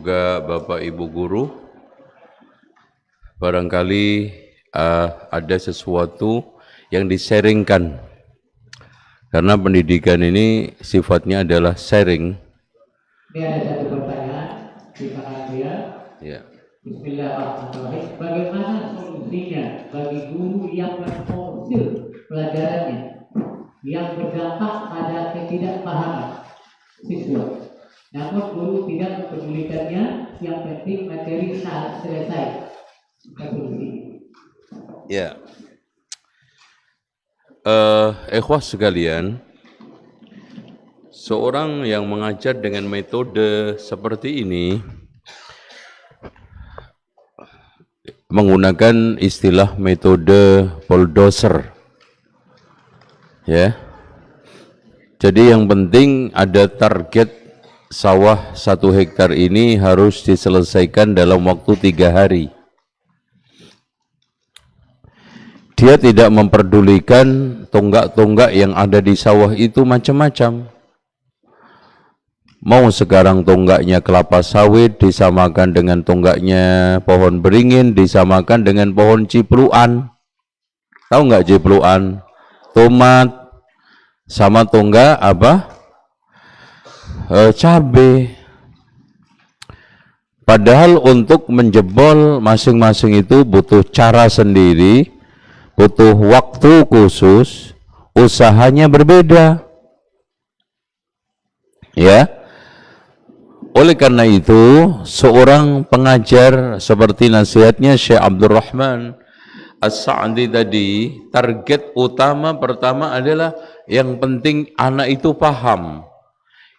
juga Bapak Ibu guru, barangkali ada sesuatu yang di-sharingkan. Karena pendidikan ini sifatnya adalah sharing. Ini ada satu pertanyaan di tangan dia. Ya. Bismillahirrahmanirrahim. Bagaimana solusinya bagi guru yang memforsir pelajarannya yang berdampak pada ketidakpahaman siswa? Namun guru tidak mempedulikannya, yang penting materi selesai. Ya. Ikhwah sekalian, seorang yang mengajar dengan metode seperti ini menggunakan istilah metode bulldozer. Ya. Jadi yang penting ada target sawah 1 hektar ini harus diselesaikan dalam waktu 3 hari. Dia tidak memperdulikan tonggak-tonggak yang ada di sawah itu macam-macam. Mau sekarang tonggaknya kelapa sawit disamakan dengan tonggaknya pohon beringin, disamakan dengan pohon cipluan. Tahu nggak cipluan? Tomat sama tonggak apa? Cabai. Padahal untuk menjebol masing-masing itu butuh cara sendiri, butuh waktu khusus, usahanya berbeda. Ya. Oleh karena itu, seorang pengajar seperti nasihatnya Syekh Abdul Rahman As-Sa'di tadi, target utama pertama adalah yang penting anak itu paham.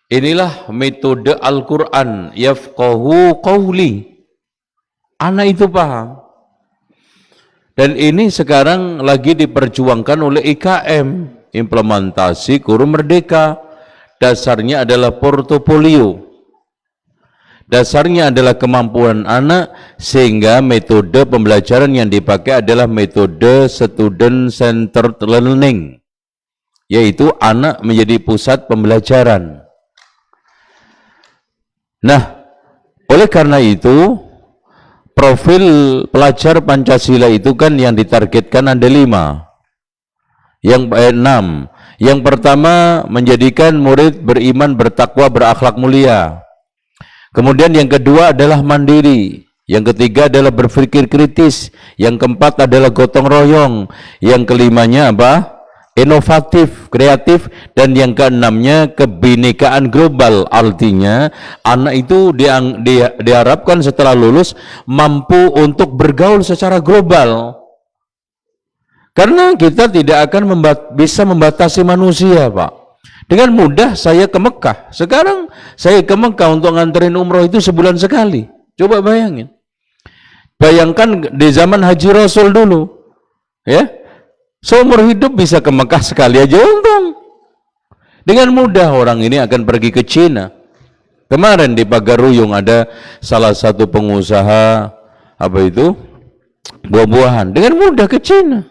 Inilah metode Al-Quran, yafqahu qawli. Anak itu paham. Dan ini sekarang lagi diperjuangkan oleh IKM, implementasi Guru Merdeka. Dasarnya adalah portofolio. Dasarnya adalah kemampuan anak, sehingga metode pembelajaran yang dipakai adalah metode student centered learning, yaitu anak menjadi pusat pembelajaran. Nah, oleh karena itu, profil pelajar Pancasila itu kan yang ditargetkan ada 5. Yang 6. Yang pertama, menjadikan murid beriman, bertakwa, berakhlak mulia. Kemudian yang kedua adalah mandiri. Yang ketiga adalah berpikir kritis. Yang keempat adalah gotong royong. Yang kelimanya apa? Inovatif, kreatif. Dan yang keenamnya kebinekaan global. Artinya anak itu diharapkan setelah lulus mampu untuk bergaul secara global. Karena kita tidak akan bisa membatasi manusia, Pak. Dengan mudah saya ke Mekah. Sekarang saya ke Mekah untuk nganterin umroh itu sebulan sekali. Coba bayangin. Bayangkan di zaman Haji Rasul dulu. Ya. Seumur hidup bisa ke Mekah sekali aja untung. Dengan mudah orang ini akan pergi ke Cina. Kemarin di Pagaruyung ada salah satu pengusaha apa itu? Buah-buahan. Dengan mudah ke Cina.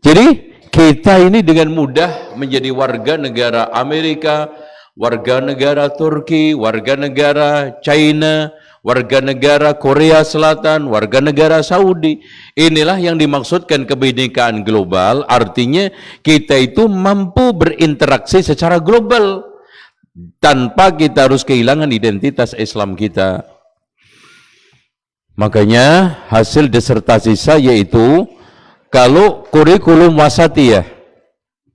Jadi kita ini dengan mudah menjadi warga negara Amerika, warga negara Turki, warga negara China, warga negara Korea Selatan, warga negara Saudi. Inilah yang dimaksudkan kebinekaan global, artinya kita itu mampu berinteraksi secara global tanpa kita harus kehilangan identitas Islam kita. Makanya hasil disertasi saya itu, kalau kurikulum wasatiyah,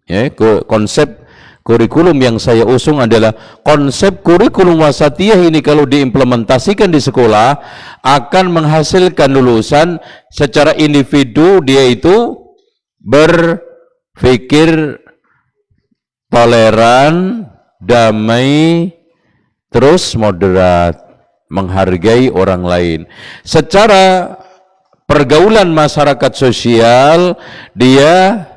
ya, konsep kurikulum yang saya usung adalah konsep kurikulum wasatiyah ini kalau diimplementasikan di sekolah akan menghasilkan lulusan secara individu, dia itu berpikir toleran, damai, terus moderat, menghargai orang lain. Secara pergaulan masyarakat sosial, dia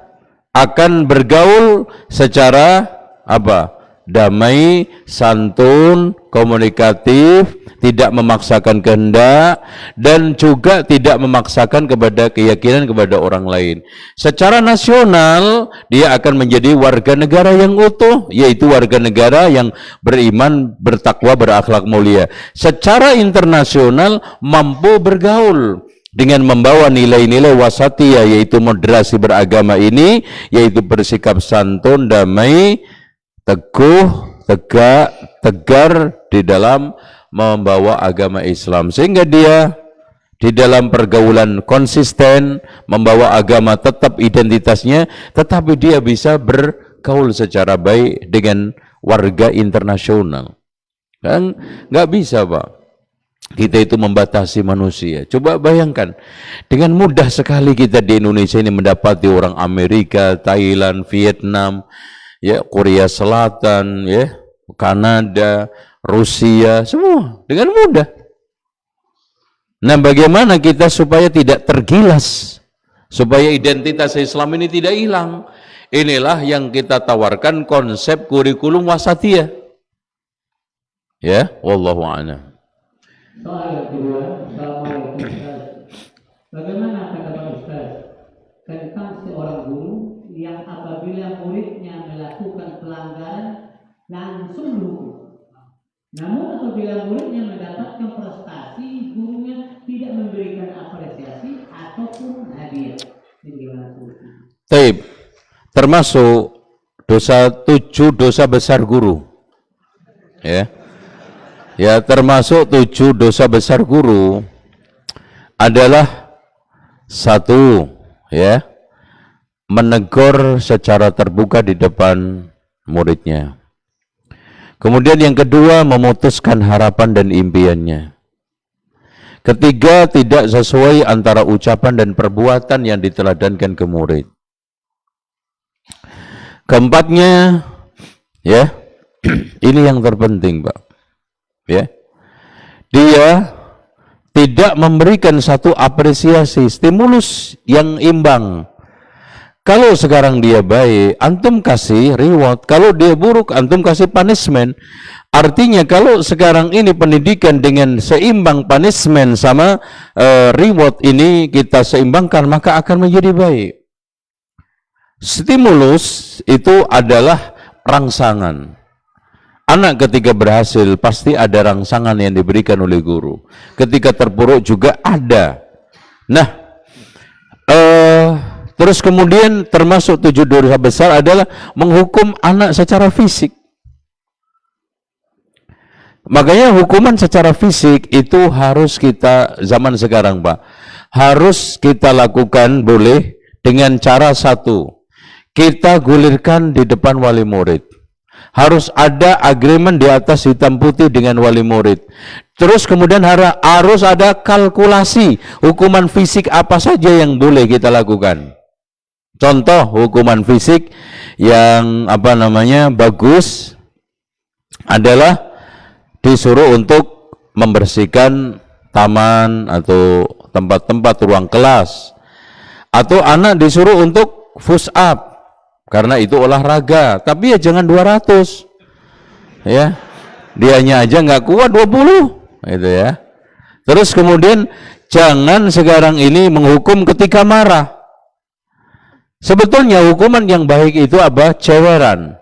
akan bergaul secara apa? damai, santun, komunikatif, tidak memaksakan kehendak, dan juga tidak memaksakan kepada keyakinan kepada orang lain. Secara nasional, dia akan menjadi warga negara yang utuh, yaitu warga negara yang beriman, bertakwa, berakhlak mulia. Secara internasional, mampu bergaul dengan membawa nilai-nilai wasatiyah, yaitu moderasi beragama ini, yaitu bersikap santun, damai, teguh, tegak, tegar di dalam membawa agama Islam, sehingga dia di dalam pergaulan konsisten, membawa agama tetap identitasnya, tetapi dia bisa bergaul secara baik dengan warga internasional. Kan nggak bisa, Pak, kita itu membatasi manusia. Coba bayangkan, dengan mudah sekali kita di Indonesia ini mendapati orang Amerika, Thailand, Vietnam, ya, Korea Selatan, ya, Kanada, Rusia, semua dengan mudah. Nah, bagaimana kita supaya tidak tergilas, supaya identitas Islam ini tidak hilang? Inilah yang kita tawarkan, konsep kurikulum wasatiyah. Ya, wallahu a'lam. Soal yang kedua, Assalamualaikum Ustaz. Bagaimana kata Ustaz tentang seorang guru yang apabila muridnya melakukan pelanggaran langsung dihukum? Namun apabila muridnya mendapatkan prestasi, gurunya tidak memberikan apresiasi ataupun hadiah. Ini gimana solusinya? Taib, termasuk dosa 7 dosa besar guru. Ya, termasuk 7 dosa besar guru adalah 1, ya, menegur secara terbuka di depan muridnya. Kemudian yang kedua, memutuskan harapan dan impiannya. Ketiga, tidak sesuai antara ucapan dan perbuatan yang diteladankan ke murid. Keempatnya, ya, ini yang terpenting, Pak. Ya, dia tidak memberikan satu apresiasi, stimulus yang imbang. Kalau sekarang dia baik, antum kasih reward. Kalau dia buruk, antum kasih punishment. Artinya kalau sekarang ini pendidikan dengan seimbang punishment sama reward ini kita seimbangkan, maka akan menjadi baik. Stimulus itu adalah rangsangan. Anak ketika berhasil pasti ada rangsangan yang diberikan oleh guru. Ketika terpuruk juga ada. Nah, terus kemudian termasuk 7 dosa besar adalah menghukum anak secara fisik. Makanya hukuman secara fisik itu harus kita, zaman sekarang, Pak, harus kita lakukan boleh dengan cara satu. Kita gulirkan di depan wali murid. Harus ada agreement di atas hitam putih dengan wali murid. Terus kemudian harus ada kalkulasi hukuman fisik apa saja yang boleh kita lakukan. Contoh hukuman fisik yang bagus adalah disuruh untuk membersihkan taman atau tempat-tempat ruang kelas, atau anak disuruh untuk push up karena itu olahraga, tapi ya jangan 200, ya, dianya aja nggak kuat 20, gitu ya. Terus kemudian jangan sekarang ini menghukum ketika marah. Sebetulnya hukuman yang baik itu apa? Ceweran.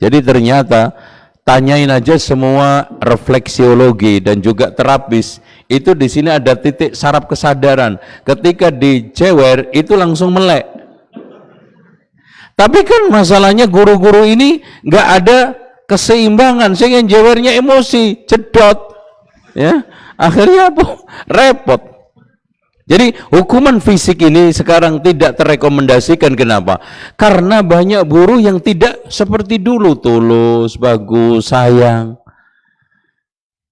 Jadi ternyata tanyain aja semua refleksiologi dan juga terapis, itu di sini ada titik saraf kesadaran. Ketika dicewer itu langsung melek. Tapi kan masalahnya guru-guru ini nggak ada keseimbangan, sehingga jewernya emosi, cedot, ya, akhirnya apa? Repot. Jadi hukuman fisik ini sekarang tidak terrekomendasikan. Kenapa? Karena banyak guru yang tidak seperti dulu, tulus, bagus, sayang.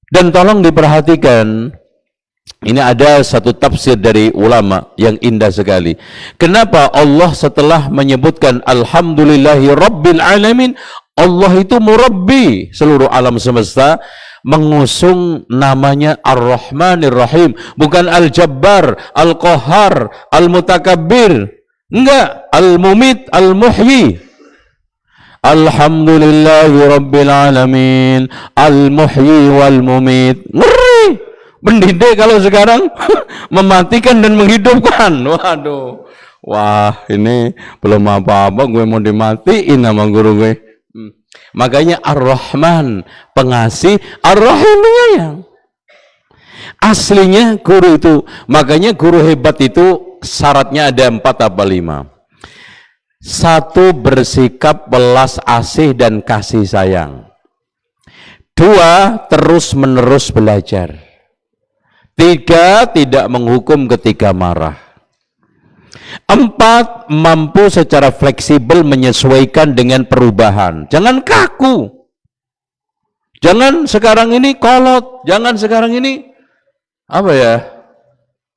Dan tolong diperhatikan, ini ada satu tafsir dari ulama yang indah sekali. Kenapa Allah setelah menyebutkan Alhamdulillahi Rabbil Alamin, Allah itu murabbi seluruh alam semesta, mengusung namanya Ar-Rahmanir Rahim, bukan Al-Jabbar, Al-Qahhar, Al-Mutakabbir, enggak, Al-Mumit, Al-Muhyi. Alhamdulillahi Rabbil Alamin, Al-Muhyi wal Mumit. Ngeri. Pendidik kalau sekarang mematikan dan menghidupkan. Waduh. Wah, ini belum apa-apa gue mau dimatiin sama guru gue. Makanya Ar-Rahman pengasih, Ar-Rahim penyayang. Aslinya guru itu, makanya guru hebat itu syaratnya ada 4 apa 5. 1, bersikap belas asih dan kasih sayang. 2, terus menerus belajar. 3, tidak menghukum ketika marah. 4, mampu secara fleksibel menyesuaikan dengan perubahan. Jangan kaku. Jangan sekarang ini kolot, jangan sekarang ini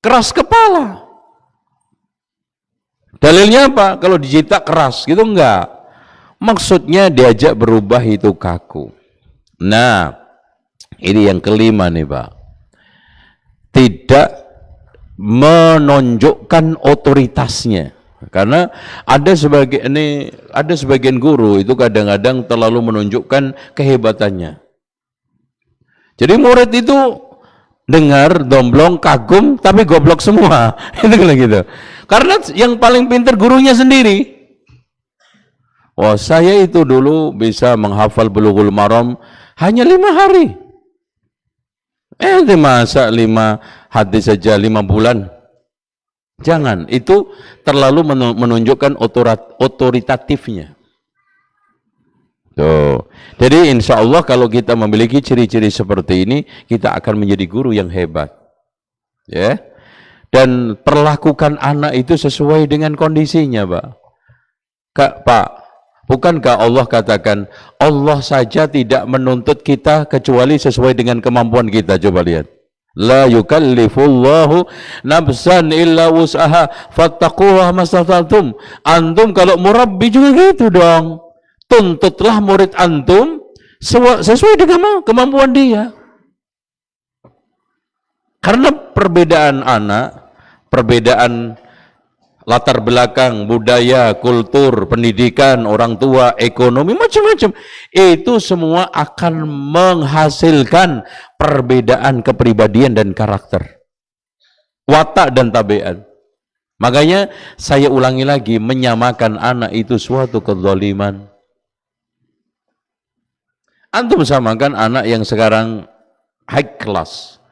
keras kepala. Dalilnya apa? Kalau dicipta keras gitu enggak. Maksudnya diajak berubah itu kaku. Nah, ini yang kelima nih Pak. Tidak menonjokkan otoritasnya. Karena ada sebagian guru itu kadang-kadang terlalu menunjukkan kehebatannya. Jadi murid itu dengar, domblong, kagum, tapi goblok semua. Itu gitu. Karena yang paling pintar gurunya sendiri. Wah, saya itu dulu bisa menghafal Bulughul Maram hanya 5 hari. Masa 5 hadis saja 5 bulan? Jangan, itu terlalu menunjukkan otoritatifnya. Tuh. Jadi insya Allah kalau kita memiliki ciri-ciri seperti ini, kita akan menjadi guru yang hebat. Ya. Dan perlakukan anak itu sesuai dengan kondisinya, Pak. Bukankah Allah katakan, Allah saja tidak menuntut kita kecuali sesuai dengan kemampuan kita. Coba lihat. La yukallifullahu nafsan illa wus'aha fattaqullaha mastata'tum. Antum kalau murabbi juga gitu dong. Tuntutlah murid antum sesuai dengan kemampuan dia. Karena perbedaan anak, perbedaan latar belakang, budaya, kultur, pendidikan, orang tua, ekonomi, macam-macam, itu semua akan menghasilkan perbedaan kepribadian dan karakter, watak dan tabiat. Makanya saya ulangi lagi, menyamakan anak itu suatu kezaliman. Antum samakan anak yang sekarang high class,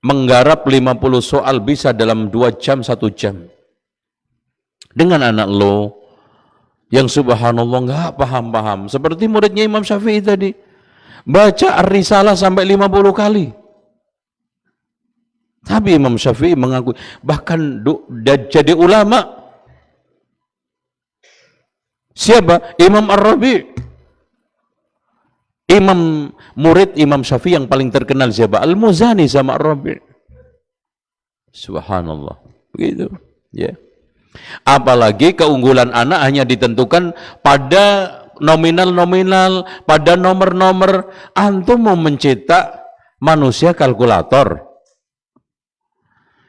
menggarap 50 soal bisa dalam 2 jam, 1 jam. Dengan anak lo yang subhanallah nggak paham-paham, seperti muridnya Imam Syafi'i tadi, baca Ar-Risalah sampai 50 kali. Tapi Imam Syafi'i mengakui, bahkan jadi ulama. Siapa? Imam Ar-Rabi'. Murid Imam Syafi'i yang paling terkenal siapa? Al-Muzani sama Ar-Rabi'. Subhanallah. Begitu. Ya. Apalagi keunggulan anak hanya ditentukan pada nominal-nominal, pada nomor-nomor. Antum mau mencetak manusia kalkulator.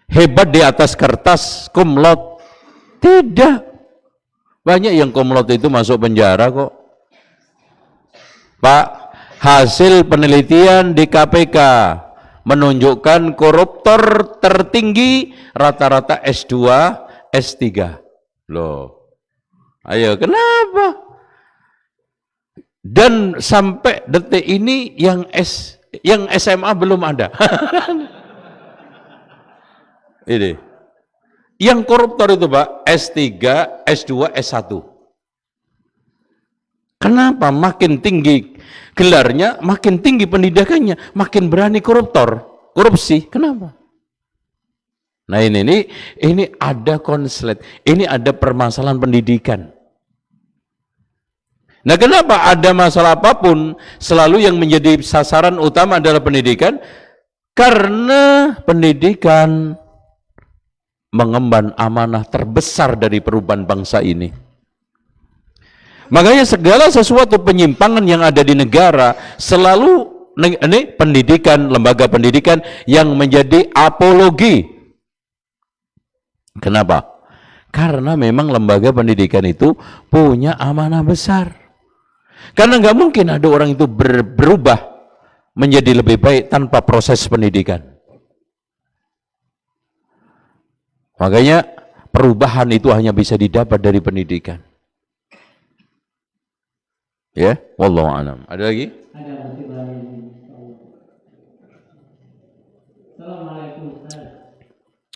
Hebat di atas kertas, kumlot. Tidak. Banyak yang kumlot itu masuk penjara kok. Pak, hasil penelitian di KPK menunjukkan koruptor tertinggi rata-rata S2, S3. Loh. Ayo, kenapa? Dan sampai detik ini yang SMA belum ada. Ini. Yang koruptor itu, Pak, S3, S2, S1. Kenapa? Makin tinggi gelarnya, makin tinggi pendidikannya, makin berani korupsi. Kenapa? Nah ini ada konslet, ini ada permasalahan pendidikan. Nah kenapa ada masalah apapun, selalu yang menjadi sasaran utama adalah pendidikan? Karena pendidikan mengemban amanah terbesar dari perubahan bangsa ini. Makanya segala sesuatu penyimpangan yang ada di negara selalu pendidikan, lembaga pendidikan yang menjadi apologi. Kenapa? Karena memang lembaga pendidikan itu punya amanah besar. Karena nggak mungkin ada orang itu berubah menjadi lebih baik tanpa proses pendidikan. Makanya perubahan itu hanya bisa didapat dari pendidikan. Ya, wallahu a'lam. Ada lagi? Ada masih banyak. Assalamualaikum Ustaz.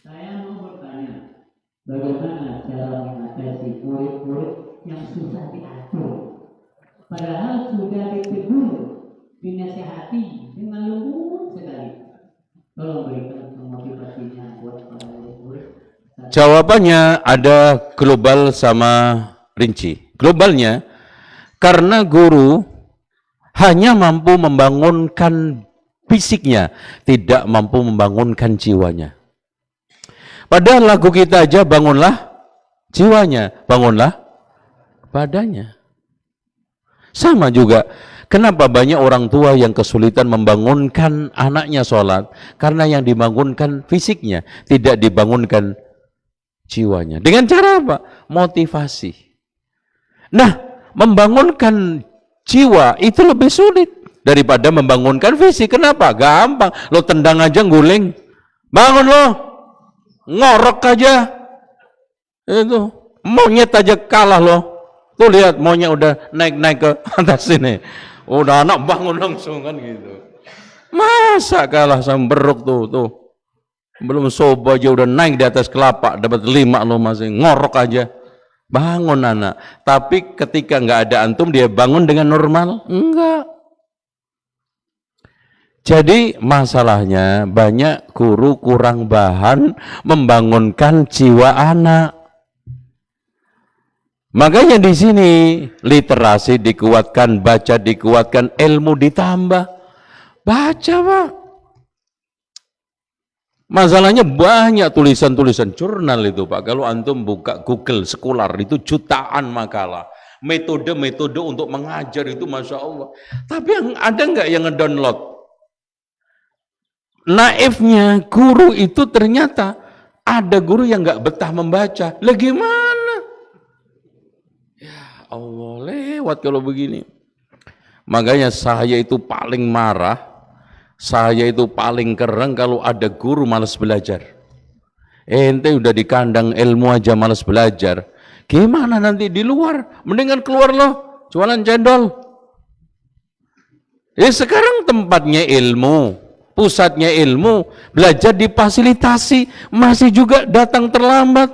Saya mau bertanya, bagaimana cara mengatasi murid-murid yang susah diatur? Padahal sudah ditegur, dinasihati dengan lembut sekali. Tolong berikan motivasinya buat para murid-murid. Jawabannya ada global sama rinci. Globalnya, karena guru hanya mampu membangunkan fisiknya, tidak mampu membangunkan jiwanya. Padahal lagu kita aja, bangunlah jiwanya, bangunlah badannya. Sama juga, kenapa banyak orang tua yang kesulitan membangunkan anaknya sholat? Karena yang dibangunkan fisiknya, tidak dibangunkan jiwanya. Dengan cara apa? Motivasi. Nah, membangunkan jiwa itu lebih sulit daripada membangunkan fisik. Kenapa? Gampang. Lo tendang aja guling. Bangun lo. Ngorok aja. Itu. Monyet aja kalah lo. Tuh lihat monyet udah naik-naik ke atas sini. Udah anak bangun langsung kan gitu. Masa kalah sama beruk tuh. Belum sobo aja udah naik di atas kelapa. Dapat 5 lo masih. Ngorok aja. Bangun anak. Tapi ketika nggak ada antum, dia bangun dengan normal? Enggak. Jadi masalahnya banyak guru kurang bahan membangunkan jiwa anak. Makanya di sini literasi dikuatkan, baca dikuatkan, ilmu ditambah. Baca, Pak. Masalahnya banyak tulisan-tulisan jurnal itu, Pak. Kalau antum buka Google Scholar itu jutaan makalah. Metode-metode untuk mengajar itu Masya Allah. Tapi ada nggak yang ngedownload? Naifnya guru itu ternyata ada guru yang nggak betah membaca. Lah gimana? Ya Allah, lewat kalau begini. Makanya saya itu paling marah. Saya itu paling keren kalau ada guru malas belajar. Ente udah di kandang ilmu aja malas belajar. Gimana nanti di luar? Mendingan keluar loh, jualan cendol. Sekarang tempatnya ilmu, pusatnya ilmu, belajar difasilitasi, masih juga datang terlambat.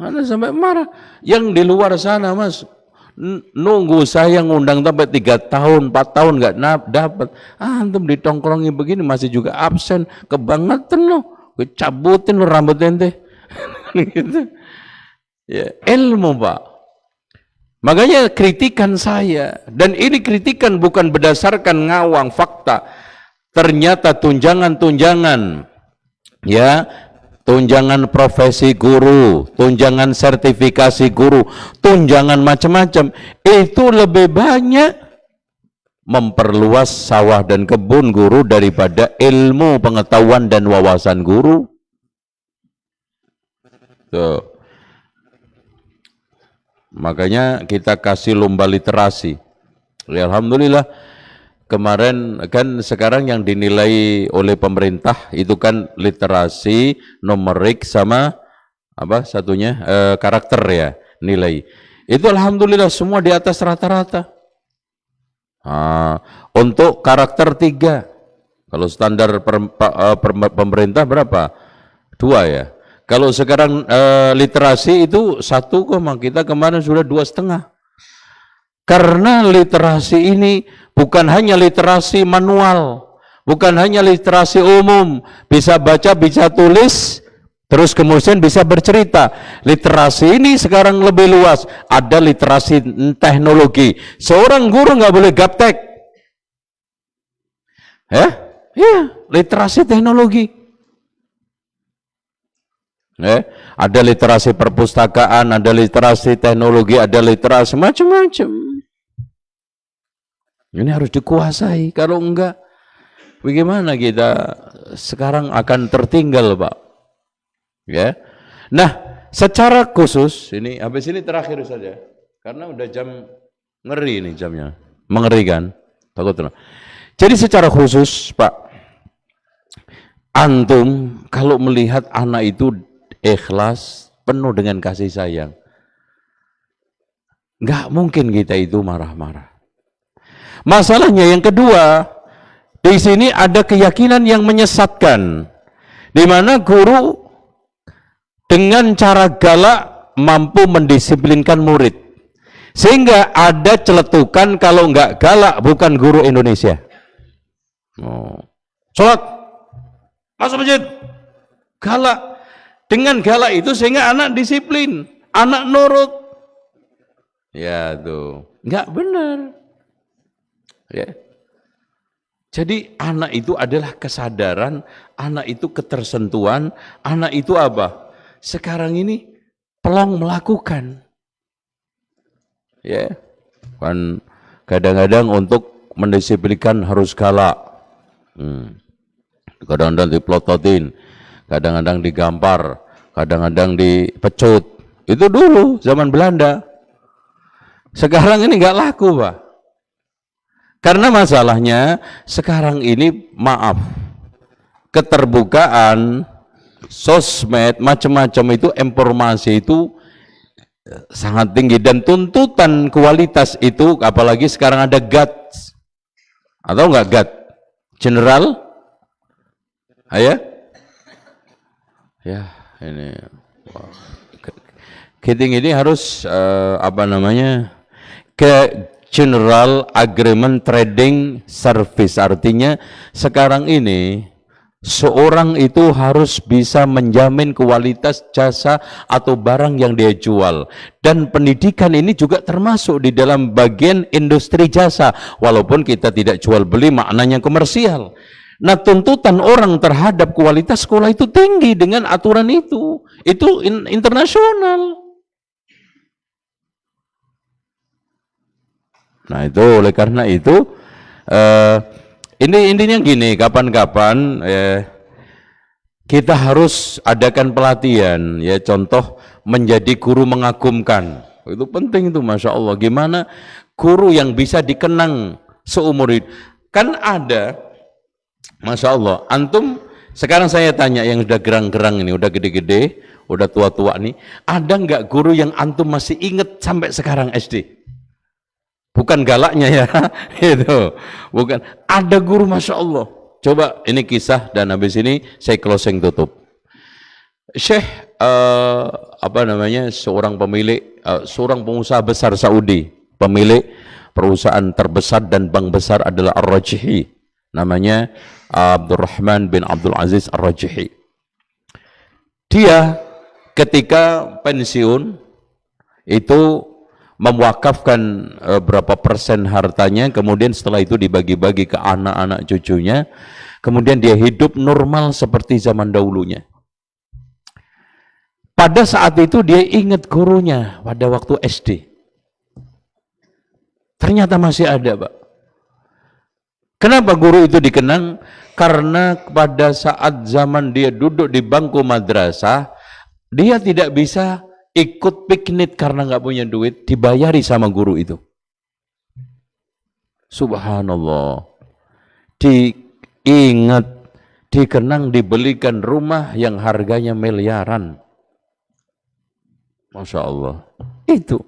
Anda sampai marah. Yang di luar sana, Mas, nunggu saya ngundang sampai 3 tahun, 4 tahun nggak dapat. Antum ditongkrongi begini masih juga absen, kebangetan loh. Gue cabutin lo rambut ente. Gitu. Ya, ilmu, Pak. Makanya kritikan saya, dan ini kritikan bukan berdasarkan ngawang fakta. Ternyata tunjangan-tunjangan, ya, tunjangan profesi guru, tunjangan sertifikasi guru, tunjangan macam-macam, itu lebih banyak memperluas sawah dan kebun guru daripada ilmu, pengetahuan, dan wawasan guru. Tuh. Makanya kita kasih lomba literasi. Ya, alhamdulillah. Kemarin kan sekarang yang dinilai oleh pemerintah itu kan literasi, numerik sama apa satunya karakter ya nilai. Itu alhamdulillah semua di atas rata-rata. Untuk karakter 3. Kalau standar pemerintah berapa? 2 ya. Kalau sekarang literasi itu 1, kita kemarin sudah 2,5. Karena literasi ini bukan hanya literasi manual, bukan hanya literasi umum, bisa baca, bisa tulis, terus kemudian bisa bercerita. Literasi ini sekarang lebih luas, ada literasi teknologi. Seorang guru nggak boleh gaptek. Iya, literasi teknologi. Ada literasi perpustakaan, ada literasi teknologi, ada literasi macam-macam. Ini harus dikuasai. Kalau enggak, bagaimana kita sekarang akan tertinggal, Pak? Ya. Nah, secara khusus ini habis ini terakhir saja, karena udah jam 6 Ngeri ini jamnya. Mengerikan. Takut. Jadi secara khusus, Pak, antum kalau melihat anak itu ikhlas, penuh dengan kasih sayang, nggak mungkin kita itu marah-marah. Masalahnya yang kedua, di sini ada keyakinan yang menyesatkan, di mana guru dengan cara galak mampu mendisiplinkan murid, sehingga ada celetukan kalau nggak galak bukan guru Indonesia. Sholat, masuk masjid, galak. Dengan galak itu sehingga anak disiplin, anak nurut. Ya tuh, nggak benar. Ya. Jadi anak itu adalah kesadaran, anak itu ketersentuhan, anak itu apa? Sekarang ini pelong melakukan. Ya. Kan kadang-kadang untuk mendisiplinkan harus galak. Kadang-kadang diplototin, kadang-kadang digampar, kadang-kadang dipecut. Itu dulu zaman Belanda. Sekarang ini nggak laku, Pak. Karena masalahnya sekarang ini, maaf, keterbukaan, sosmed, macam-macam itu, informasi itu sangat tinggi, dan tuntutan kualitas itu, apalagi sekarang ada GAT, atau enggak GAT? General? Ayah? Ya, ini. Wow. Kiting ini harus, ke General Agreement Trading Service, artinya sekarang ini seorang itu harus bisa menjamin kualitas jasa atau barang yang dia jual, dan pendidikan ini juga termasuk di dalam bagian industri jasa, walaupun kita tidak jual beli maknanya komersial. Nah, tuntutan orang terhadap kualitas sekolah itu tinggi dengan aturan itu internasional. Nah, itu oleh karena itu intinya gini, kapan-kapan kita harus adakan pelatihan, ya, contoh menjadi guru mengagumkan. Itu penting itu, Masya Allah. Gimana guru yang bisa dikenang seumur hidup. Kan ada, Masya Allah, antum sekarang saya tanya yang sudah gerang-gerang ini, udah gede-gede, udah tua-tua nih, ada nggak guru yang antum masih inget sampai sekarang SD? Bukan galaknya ya, itu bukan. Ada guru, Masya Allah. Coba ini kisah, dan habis ini saya closing tutup. Syekh seorang pemilik, seorang pengusaha besar Saudi, pemilik perusahaan terbesar dan bank besar adalah Ar-Rajihi, namanya Abdurrahman bin Abdul Aziz Ar-Rajihi. Dia ketika pensiun itu mewakafkan berapa persen hartanya, kemudian setelah itu dibagi-bagi ke anak-anak cucunya, kemudian dia hidup normal seperti zaman dahulunya. Pada saat itu dia ingat gurunya pada waktu SD. Ternyata masih ada, Pak. Kenapa guru itu dikenang? Karena pada saat zaman dia duduk di bangku madrasah, dia tidak bisa ikut piknik karena nggak punya duit, dibayari sama guru itu. Subhanallah. Diingat, dikenang, dibelikan rumah yang harganya miliaran. Masya Allah. Itu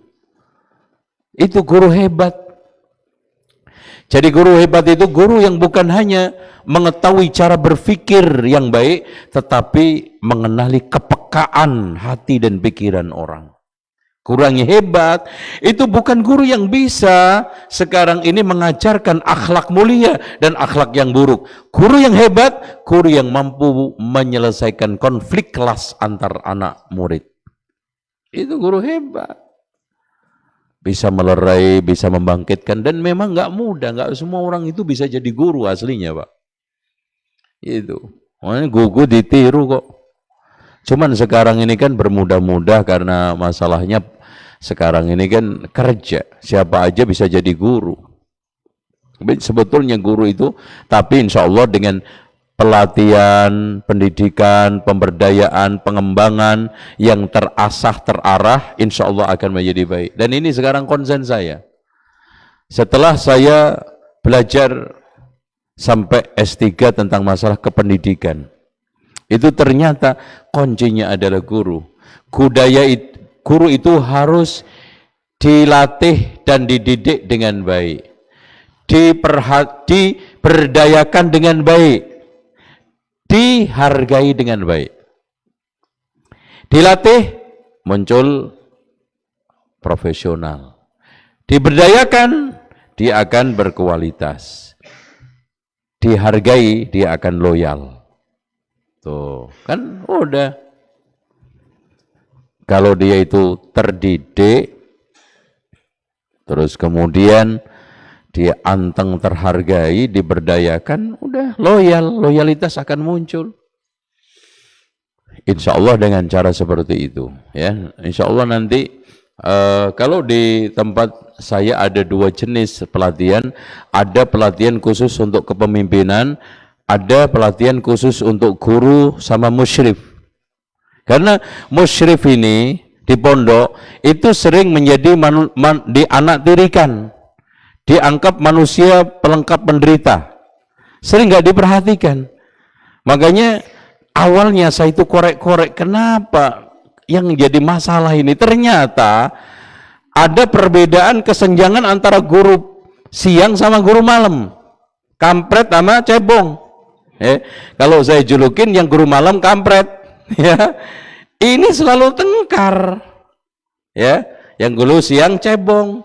guru hebat. Jadi guru hebat itu guru yang bukan hanya mengetahui cara berpikir yang baik, tetapi mengenali kepekaan hati dan pikiran orang. Guru yang hebat itu bukan guru yang bisa sekarang ini mengajarkan akhlak mulia dan akhlak yang buruk. Guru yang hebat, guru yang mampu menyelesaikan konflik kelas antar anak murid. Itu guru hebat. Bisa melerai, bisa membangkitkan, dan memang nggak mudah, nggak semua orang itu bisa jadi guru aslinya, Pak. Itu, makanya gugu ditiru kok. Cuman sekarang ini kan bermudah-mudah karena masalahnya sekarang ini kan kerja, siapa aja bisa jadi guru. Sebetulnya guru itu, tapi insya Allah dengan pelatihan, pendidikan, pemberdayaan, pengembangan yang terasah, terarah, insya Allah akan menjadi baik. Dan ini sekarang konsen saya. Setelah saya belajar sampai S3 tentang masalah kependidikan, itu ternyata kuncinya adalah guru. Guru itu harus dilatih dan dididik dengan baik, diberdayakan dengan baik, dihargai dengan baik. Dilatih, muncul profesional. Diberdayakan, dia akan berkualitas. Dihargai, dia akan loyal. Tuh, kan udah. Kalau dia itu terdidik, terus kemudian dia anteng terhargai, diberdayakan, udah loyalitas akan muncul. Insya Allah dengan cara seperti itu, ya. Insya Allah nanti kalau di tempat saya ada 2 jenis pelatihan, ada pelatihan khusus untuk kepemimpinan, ada pelatihan khusus untuk guru sama musyrif. Karena musyrif ini di pondok itu sering menjadi dianaktirikan, dianggap manusia pelengkap penderita, sering nggak diperhatikan. Makanya awalnya saya itu korek-korek, kenapa yang jadi masalah ini? Ternyata ada perbedaan kesenjangan antara guru siang sama guru malam, kampret sama cebong. Kalau saya julukin yang guru malam kampret, ya, ini selalu tengkar, ya, yang guru siang cebong.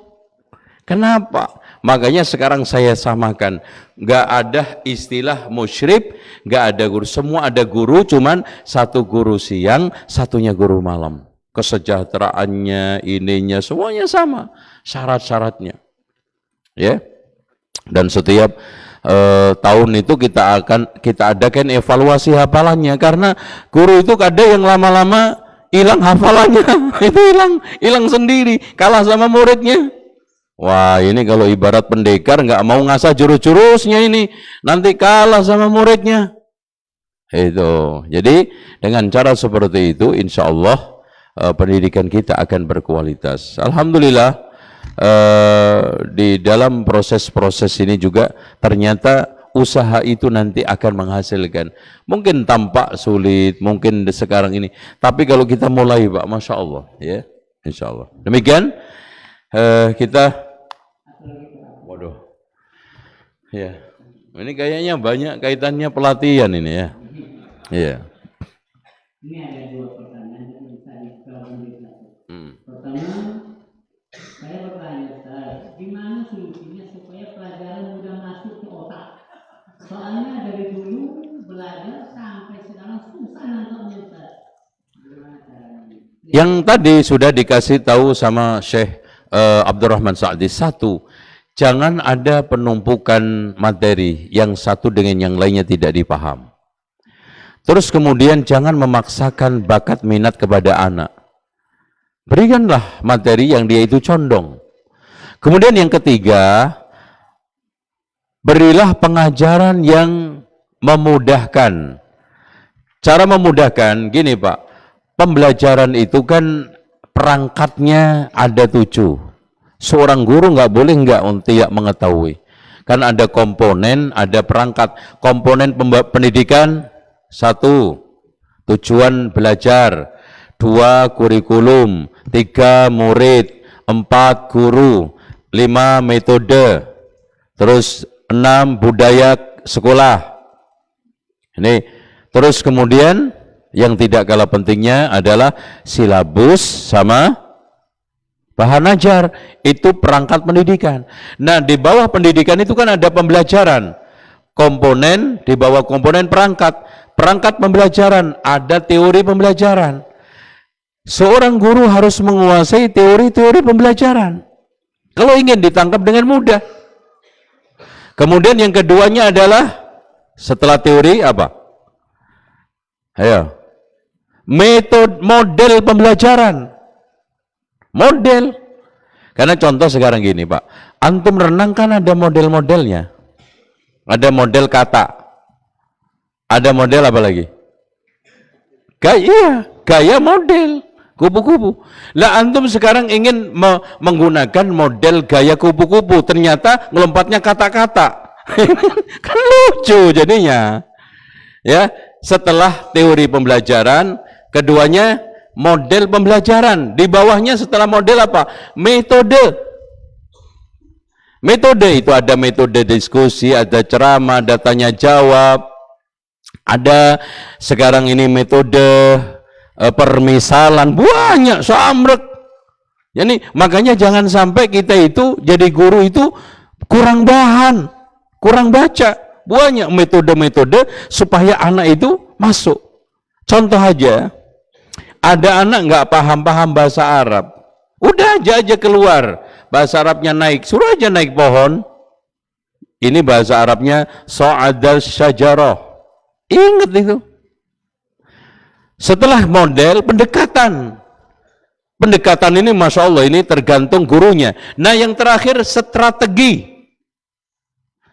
Kenapa? Makanya sekarang saya samakan, nggak ada istilah musyrif, nggak ada guru, semua ada guru, cuman satu guru siang, satunya guru malam. Kesejahteraannya, ininya, semuanya sama, syarat-syaratnya. Ya, dan setiap tahun itu kita adakan evaluasi hafalannya, karena guru itu ada yang lama-lama hilang hafalannya, itu hilang sendiri, kalah sama muridnya. Wah, ini kalau ibarat pendekar nggak mau ngasah jurus-jurusnya ini, nanti kalah sama muridnya. Itu. Jadi dengan cara seperti itu, insya Allah pendidikan kita akan berkualitas. Alhamdulillah di dalam proses-proses ini juga ternyata usaha itu nanti akan menghasilkan. Mungkin tampak sulit, mungkin sekarang ini, tapi kalau kita mulai, Pak, masya Allah, ya, insya Allah. Demikian kita. Waduh, ya, ini kayaknya banyak kaitannya pelatihan ini, ya. Iya. Ini ada 2 pertanyaan yang bisa dijawab. Pertama, saya bertanya, gimana solusinya supaya pelajaran mudah masuk ke otak? Soalnya dari dulu belajar sampai sekarang susah nangkapnya, Ustaz. Gimana caranya? Yang tadi sudah dikasih tahu sama Syekh Abdurrahman Sa'di, satu, jangan ada penumpukan materi yang satu dengan yang lainnya tidak dipaham. Terus kemudian jangan memaksakan bakat minat kepada anak. Berikanlah materi yang dia itu condong. Kemudian yang ketiga, berilah pengajaran yang memudahkan. Cara memudahkan, gini Pak, pembelajaran itu kan perangkatnya ada 7. Seorang guru nggak boleh tidak mengetahui. Kan ada komponen, ada perangkat. Komponen pendidikan, 1, tujuan belajar, 2, kurikulum, 3, murid, 4, guru, 5, metode, terus 6, budaya sekolah. Ini terus kemudian yang tidak kalah pentingnya adalah silabus sama bahan ajar, itu perangkat pendidikan. Nah, di bawah pendidikan itu kan ada pembelajaran, komponen, di bawah komponen perangkat pembelajaran, ada teori pembelajaran. Seorang guru harus menguasai teori-teori pembelajaran kalau ingin ditangkap dengan mudah. Kemudian yang keduanya adalah setelah teori apa? Ayo. Model pembelajaran. Model. Karena contoh sekarang gini, Pak. Antum renang kan ada model-modelnya. Ada model kata. Ada model apa lagi? Gaya model. Kupu-kupu. Lah antum sekarang ingin menggunakan model gaya kupu-kupu, ternyata ngelompatnya kata-kata. Kan lucu jadinya. Ya, setelah teori pembelajaran, keduanya model pembelajaran. Di bawahnya setelah model apa? Metode. Metode itu ada metode diskusi, ada ceramah, ada tanya jawab, ada sekarang ini metode permisalan, banyak samrek. Jadi makanya jangan sampai kita itu jadi guru itu kurang bahan, kurang baca. Banyak metode-metode supaya anak itu masuk. Contoh aja, ada anak nggak paham-paham bahasa Arab, udah aja keluar bahasa Arabnya naik, suruh aja naik pohon. Ini bahasa Arabnya sa'adal syajarah. Ingat itu. Setelah model pendekatan. Pendekatan ini Masya Allah ini tergantung gurunya. Nah yang terakhir strategi.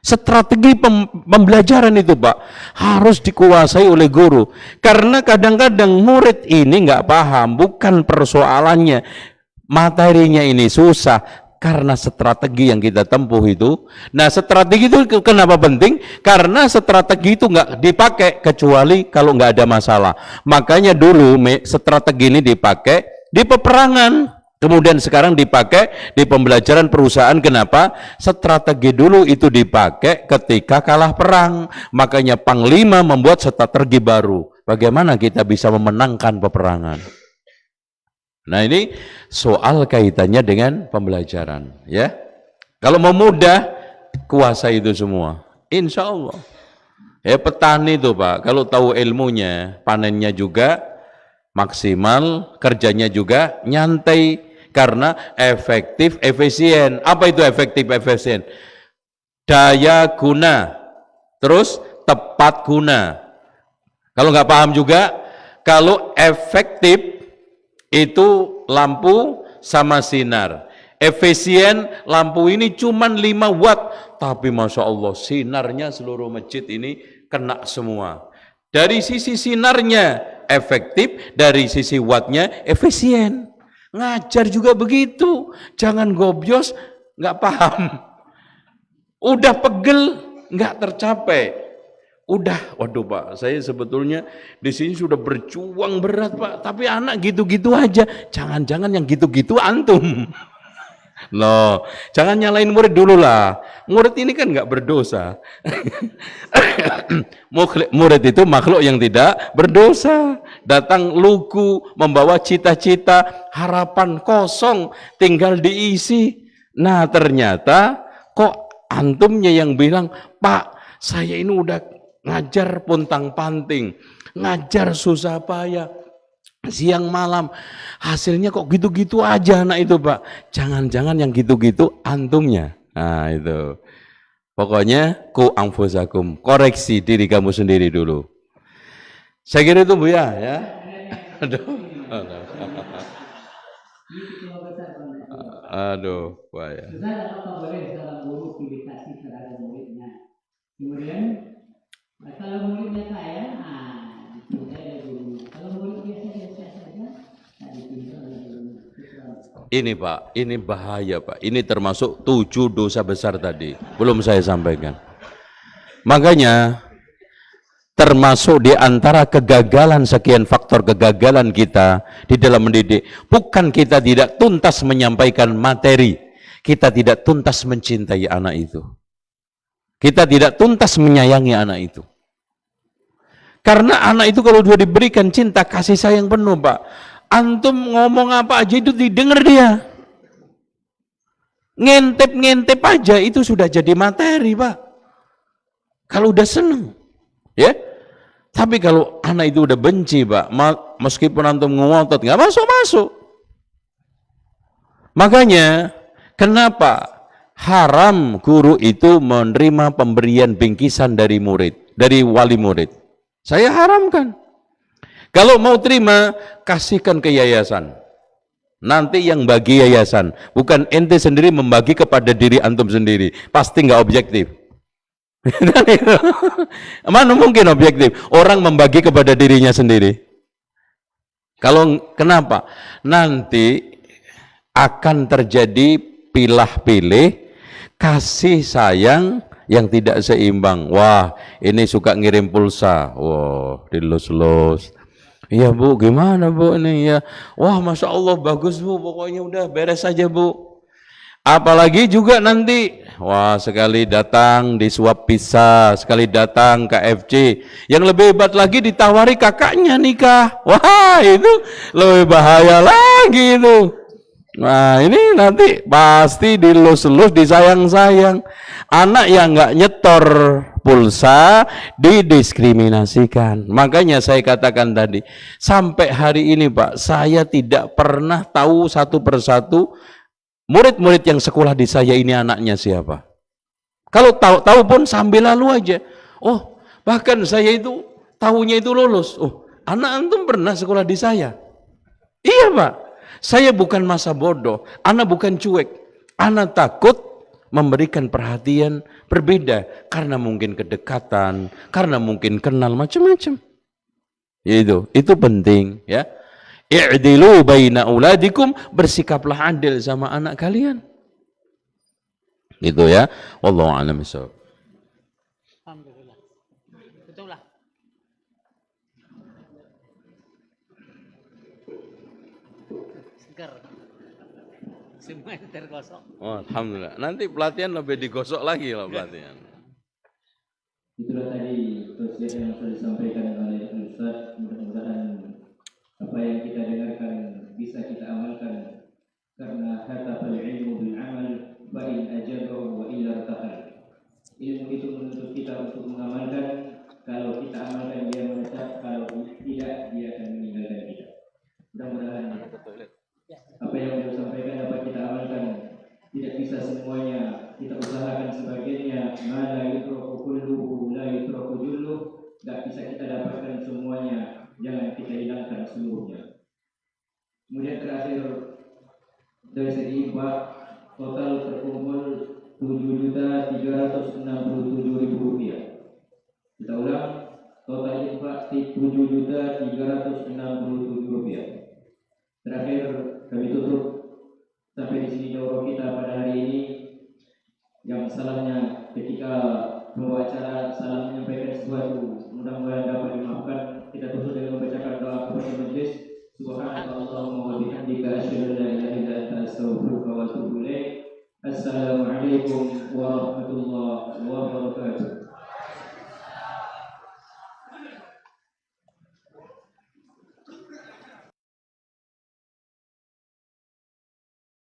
Strategi pembelajaran itu Pak harus dikuasai oleh guru. Karena kadang-kadang murid ini nggak paham, bukan persoalannya. Materinya ini susah. Karena strategi yang kita tempuh itu. Nah strategi itu kenapa penting? Karena strategi itu nggak dipakai kecuali kalau nggak ada masalah. Makanya dulu strategi ini dipakai di peperangan. Kemudian sekarang dipakai di pembelajaran perusahaan. Kenapa? Strategi dulu itu dipakai ketika kalah perang. Makanya Panglima membuat strategi baru. Bagaimana kita bisa memenangkan peperangan? Nah ini soal kaitannya dengan pembelajaran, ya. Kalau mau mudah, kuasai itu semua, insya Allah. Ya petani itu Pak, kalau tahu ilmunya, panennya juga maksimal, kerjanya juga nyantai, karena efektif, efisien. Apa itu efektif, efisien? Daya guna, terus tepat guna. Kalau nggak paham juga, kalau efektif, itu lampu sama sinar. Efisien, lampu ini cuma 5 watt. Tapi Masya Allah, sinarnya seluruh masjid ini kena semua. Dari sisi sinarnya efektif, dari sisi wattnya efisien. Ngajar juga begitu. Jangan gobyos, nggak paham. Udah pegel, nggak tercapai. Udah, waduh Pak, saya sebetulnya di sini sudah berjuang berat Pak, tapi anak gitu-gitu aja. Jangan-jangan yang gitu-gitu antum. Loh, jangan nyalain murid dulu lah. Murid ini kan nggak berdosa. Murid itu makhluk yang tidak berdosa. Datang lugu, membawa cita-cita, harapan kosong, tinggal diisi. Nah ternyata kok antumnya yang bilang, Pak, saya ini udah ngajar pontang-panting, ngajar susah payah, siang malam, hasilnya kok gitu-gitu aja anak itu Pak. Jangan-jangan yang gitu-gitu antumnya. Nah itu. Pokoknya ku anfusakum, koreksi diri kamu sendiri dulu. Saya kira itu Bu ya. Aduh. Aduh, Pak ya. Kemudian kalau muridnya saya, itu saya guru. Kalau murid biasa saja, Ini Pak, ini bahaya Pak. Ini termasuk 7 dosa besar tadi. Belum saya sampaikan. Makanya termasuk di antara kegagalan, sekian faktor kegagalan kita di dalam mendidik. Bukan kita tidak tuntas menyampaikan materi. Kita tidak tuntas mencintai anak itu. Kita tidak tuntas menyayangi anak itu. Karena anak itu kalau sudah diberikan cinta, kasih sayang penuh Pak, antum ngomong apa aja itu didengar dia. Ngintip-ngintip aja itu sudah jadi materi Pak. Kalau udah seneng, ya. Tapi kalau anak itu udah benci Pak, meskipun antum ngotot, nggak masuk-masuk. Makanya, kenapa haram guru itu menerima pemberian bingkisan dari murid, dari wali murid? Saya haramkan. Kalau mau terima, kasihkan ke yayasan. Nanti yang bagi yayasan, bukan ente sendiri membagi kepada diri antum sendiri. Pasti nggak objektif. Mana mungkin objektif? Orang membagi kepada dirinya sendiri. Kalau kenapa? Nanti akan terjadi pilah-pilih kasih sayang yang tidak seimbang. Wah, ini suka ngirim pulsa. Wah, dilus-lus. Iya Bu, gimana Bu ini ya? Wah, Masya Allah bagus Bu, pokoknya udah beres saja Bu. Apalagi juga nanti, wah sekali datang disuap pizza, sekali datang KFC. Yang lebih hebat lagi ditawari kakaknya nikah. Wah itu lebih bahaya lagi itu. Nah ini nanti pasti dilus-lus, disayang-sayang. Anak yang nggak nyetor pulsa didiskriminasikan. Makanya saya katakan tadi, sampai hari ini Pak, saya tidak pernah tahu satu persatu murid-murid yang sekolah di saya ini anaknya siapa. Kalau tahu pun sambil lalu aja. Oh, bahkan saya itu tahunya itu lulus. Oh, anak antum pernah sekolah di saya? Iya Pak. Saya bukan masa bodoh, anak bukan cuek. Anak takut memberikan perhatian berbeda karena mungkin kedekatan, karena mungkin kenal macam-macam. Itu penting ya. I'dilu baina auladikum, bersikaplah adil sama anak kalian. Gitu ya. Wallahu a'lam bishawab. Alhamdulillah. Betul lah. Segar. Semua tergosok. Oh, alhamdulillah. Nanti pelatihan lebih digosok lagi loh pelatihan. Itulah tadi tausiah yang sudah disampaikan oleh Ustaz. Mudah-mudahan apa yang kita dengarkan bisa kita amalkan, karena hatafal ilmu bil amal wa in ajabahu wa illa tahal. Ilmu itu menuntut kita untuk mengamalkan. Kalau kita amalkan dia menetap, kalau tidak dia akan meninggalkan kita. Mudah-mudahan apa yang sudah disampaikan dapat kita amalkan. Tidak bisa semuanya, kita usahakan sebagiannya. Ma la yutraku kulluhu la yutraku julluh. Tidak bisa kita dapatkan semuanya, jangan kita hilangkan seluruhnya. Kemudian terakhir dari segi infak, total terkumpul Rp7.367.000. Kita ulang, total infak Rp7.367.000. Terakhir kami tutup sampai di sini daurah kita pada hari ini. Yang salahnya ketika pembawa acara salah menyampaikan sesuatu, mudah-mudahan dapat dimaafkan. Kita tutup dengan membacakan doa kepada majelis. Subhanallahumma wa bihamdika asyhadu an la ilaha illa anta astaghfiruka wa atubu ilaik. Assalamualaikum warahmatullahi